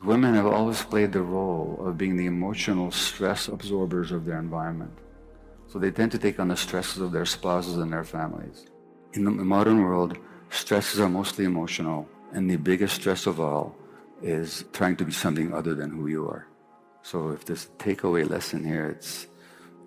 Women have always played the role of being the emotional stress absorbers of their environment. So they tend to take on the stresses of their spouses and their families. In the modern world, stresses are mostly emotional, and the biggest stress of all is trying to be something other than who you are. So if this takeaway lesson here, it's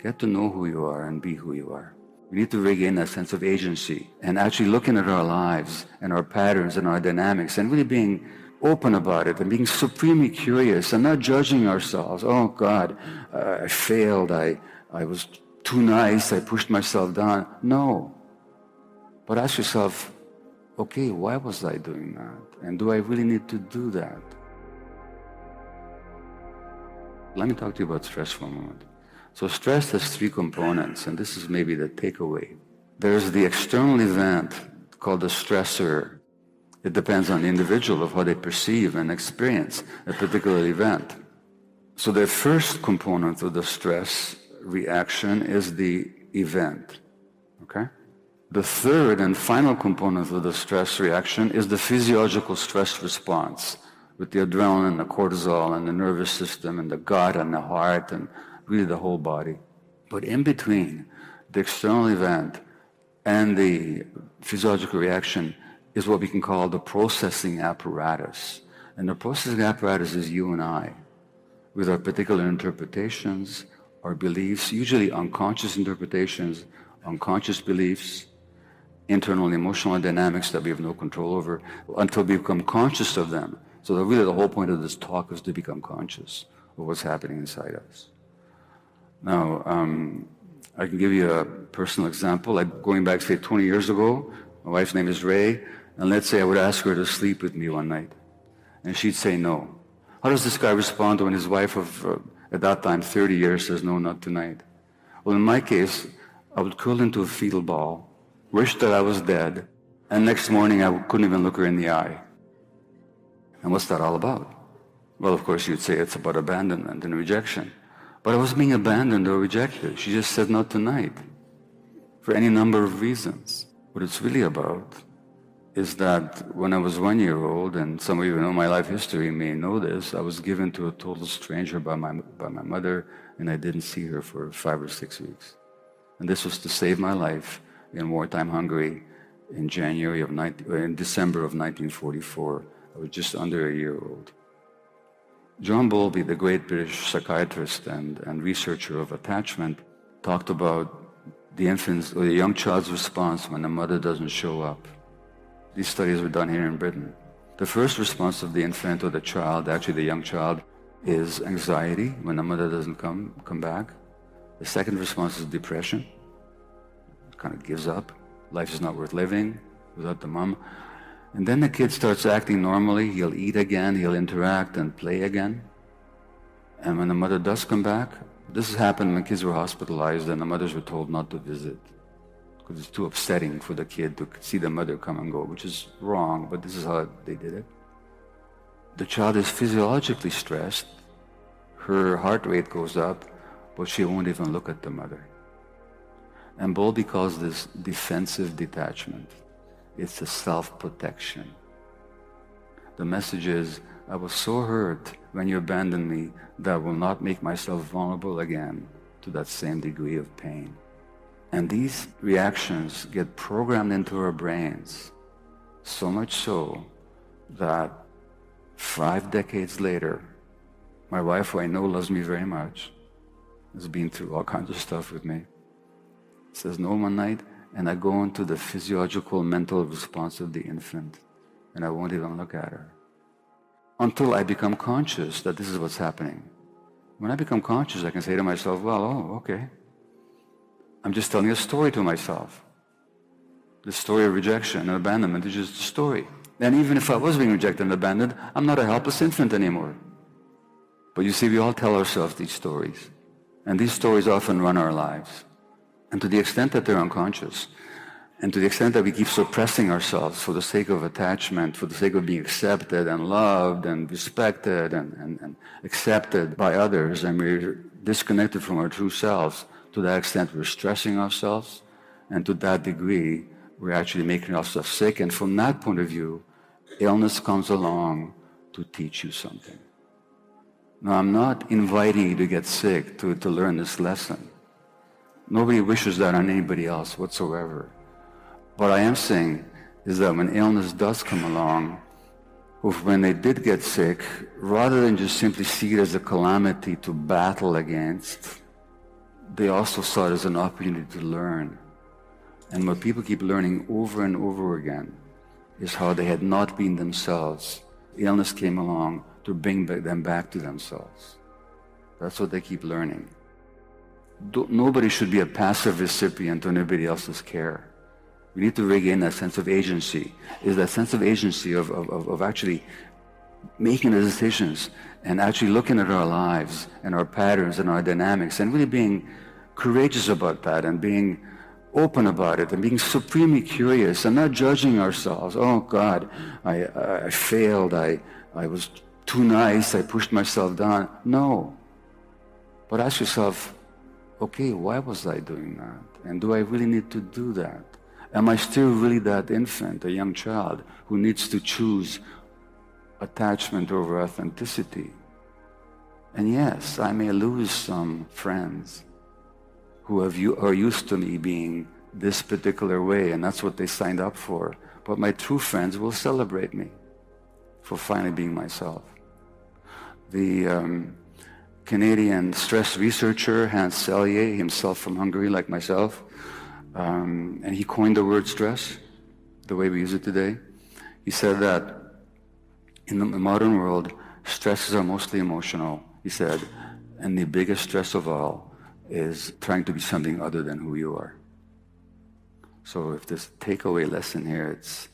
get to know who you are and be who you are. We need to regain that sense of agency and actually looking at our lives and our patterns and our dynamics and really being open about it and being supremely curious and not judging ourselves. Oh God, I failed, I was too nice, I pushed myself down. No. But ask yourself, okay, why was I doing that? And do I really need to do that? Let me talk to you about stress for a moment. So stress has three components, and this is maybe the takeaway. There's the external event called the stressor. It depends on the individual of how they perceive and experience a particular event. So the first component of the stress reaction is the event, okay? The third and final component of the stress reaction is the physiological stress response with the adrenaline and the cortisol and the nervous system and the gut and the heart and really the whole body. But in between the external event and the physiological reaction is what we can call the processing apparatus. And the processing apparatus is you and I, with our particular interpretations, our beliefs, usually unconscious interpretations, unconscious beliefs, internal and emotional dynamics that we have no control over until we become conscious of them. So really the whole point of this talk is to become conscious of what's happening inside us. Now, I can give you a personal example. Going back, say, 20 years ago, my wife's name is Ray, and let's say I would ask her to sleep with me one night, and she'd say no. How does this guy respond when his wife of, at that time, 30 years says no, not tonight? Well, in my case, I would curl into a fetal ball, wish that I was dead, and next morning I couldn't even look her in the eye. And what's that all about? Well, of course, you'd say it's about abandonment and rejection. But I wasn't being abandoned or rejected. She just said not tonight, for any number of reasons. What it's really about is that when I was 1 year old, and some of you who know my life history may know this, I was given to a total stranger by my mother, and I didn't see her for 5 or 6 weeks. And this was to save my life in wartime Hungary in December of 1944. I was just under a year old. John Bowlby, the great British psychiatrist and researcher of attachment, talked about the infant's or the young child's response when the mother doesn't show up. These studies were done here in Britain. The first response of the infant or the child, actually the young child, is anxiety when the mother doesn't come back. The second response is depression. It kind of gives up. Life is not worth living without the mom. And then the kid starts acting normally. He'll eat again, he'll interact and play again. And when the mother does come back, this has happened when kids were hospitalized and the mothers were told not to visit because it's too upsetting for the kid to see the mother come and go, which is wrong, but this is how they did it. The child is physiologically stressed. Her heart rate goes up, but she won't even look at the mother. And Bowlby calls this defensive detachment. It's a self-protection. The message is, I was so hurt when you abandoned me that I will not make myself vulnerable again to that same degree of pain. And these reactions get programmed into our brains, so much so that 5 decades later, my wife, who I know loves me very much, has been through all kinds of stuff with me, says no one night, and I go into the physiological mental response of the infant, and I won't even look at her until I become conscious that this is what's happening. When I become conscious, I can say to myself, well, oh, okay. I'm just telling a story to myself. The story of rejection and abandonment is just a story. And even if I was being rejected and abandoned, I'm not a helpless infant anymore. But you see, we all tell ourselves these stories. And these stories often run our lives. And to the extent that they're unconscious, and to the extent that we keep suppressing ourselves for the sake of attachment, for the sake of being accepted and loved and respected and accepted by others, and we're disconnected from our true selves, to that extent we're stressing ourselves, and to that degree we're actually making ourselves sick. And from that point of view, illness comes along to teach you something. Now, I'm not inviting you to get sick to learn this lesson. Nobody wishes that on anybody else whatsoever. What I am saying is that when illness does come along, or when they did get sick, rather than just simply see it as a calamity to battle against, they also saw it as an opportunity to learn. And what people keep learning over and over again is how they had not been themselves. Illness came along to bring them back to themselves. That's what they keep learning. Nobody should be a passive recipient to anybody else's care. We need to regain that sense of agency. Is that sense of agency of actually making the decisions and actually looking at our lives and our patterns and our dynamics and really being courageous about that and being open about it and being supremely curious and not judging ourselves. Oh God, I failed, I was too nice, I pushed myself down. No. But ask yourself, okay, why was I doing that? And do I really need to do that? Am I still really that infant, a young child, who needs to choose attachment over authenticity? And yes, I may lose some friends who are used to me being this particular way, and that's what they signed up for. But my true friends will celebrate me for finally being myself. The Canadian stress researcher Hans Selye, himself from Hungary like myself, and he coined the word stress the way we use it today. He said that in the modern world, stresses are mostly emotional, he said, and the biggest stress of all is trying to be something other than who you are. So if this takeaway lesson here, it's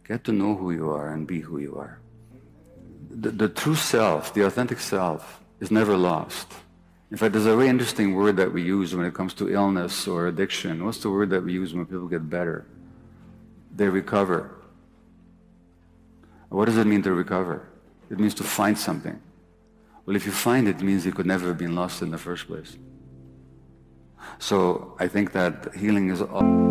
get to know who you are and be who you are. The true self, the authentic self, is never lost. In fact, there's a very interesting word that we use when it comes to illness or addiction. What's the word that we use when people get better? They recover. What does it mean to recover? It means to find something. Well, if you find it, it means it could never have been lost in the first place. So I think that healing is all...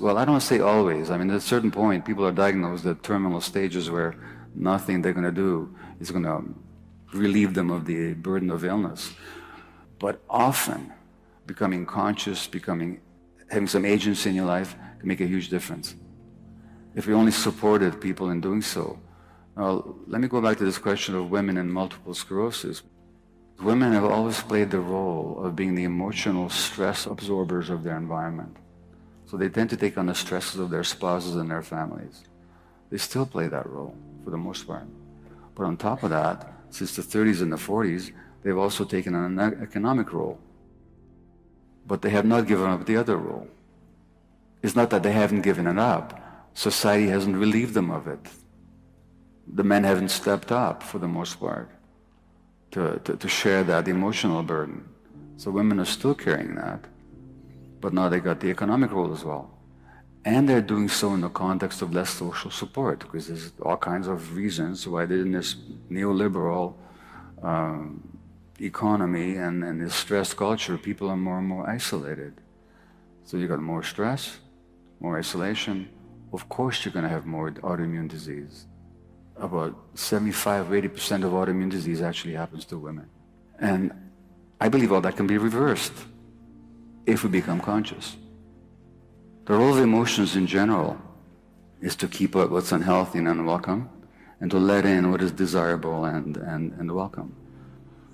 Well, I don't want to say always. I mean, at a certain point, people are diagnosed at terminal stages where nothing they're going to do is going to relieve them of the burden of illness. But often, becoming conscious, having some agency in your life can make a huge difference. If we only supported people in doing so. Now, let me go back to this question of women and multiple sclerosis. Women have always played the role of being the emotional stress absorbers of their environment. So they tend to take on the stresses of their spouses and their families. They still play that role for the most part. But on top of that, since the 30s and the 40s, they've also taken on an economic role. But they have not given up the other role. It's not that they haven't given it up. Society hasn't relieved them of it. The men haven't stepped up for the most part to share that emotional burden. So women are still carrying that. But now they got the economic role as well. And they're doing so in the context of less social support, because there's all kinds of reasons why they're in this neoliberal economy and in this stress culture, people are more and more isolated. So you got more stress, more isolation. Of course you're going to have more autoimmune disease. About 75 or 80% of autoimmune disease actually happens to women. And I believe all that can be reversed if we become conscious. The role of emotions in general is to keep out what's unhealthy and unwelcome, and to let in what is desirable and welcome.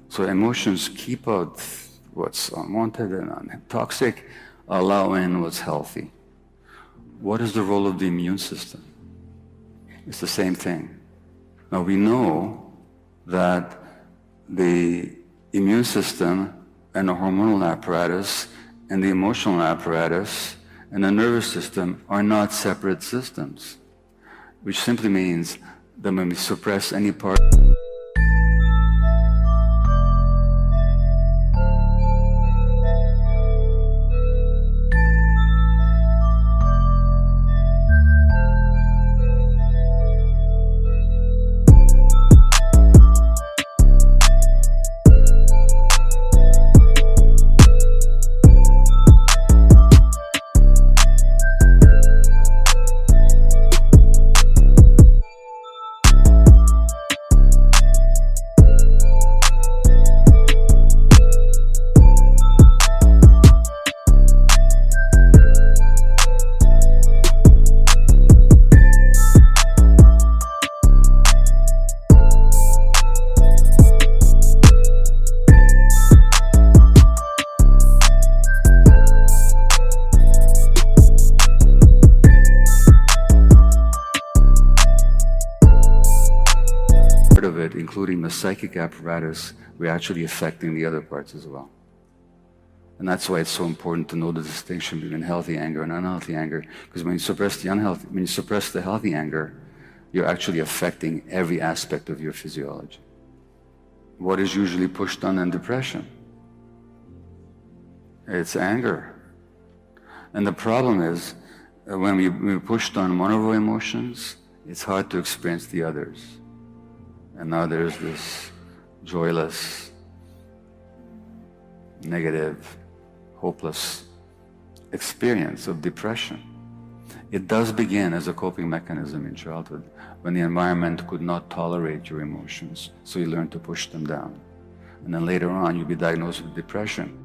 So emotions keep out what's unwanted and toxic, allow in what's healthy. What is the role of the immune system? It's the same thing. Now we know that the immune system and the hormonal apparatus and the emotional apparatus and the nervous system are not separate systems, which simply means that when we suppress any part of it, including the psychic apparatus, we're actually affecting the other parts as well. And that's why it's so important to know the distinction between healthy anger and unhealthy anger, because when you suppress the healthy anger, you're actually affecting every aspect of your physiology. What is usually pushed on in depression? It's anger. And the problem is, when we're pushed on one of our emotions, it's hard to experience the others. And now there's this joyless, negative, hopeless experience of depression. It does begin as a coping mechanism in childhood, when the environment could not tolerate your emotions, so you learn to push them down. And then later on, you'll be diagnosed with depression.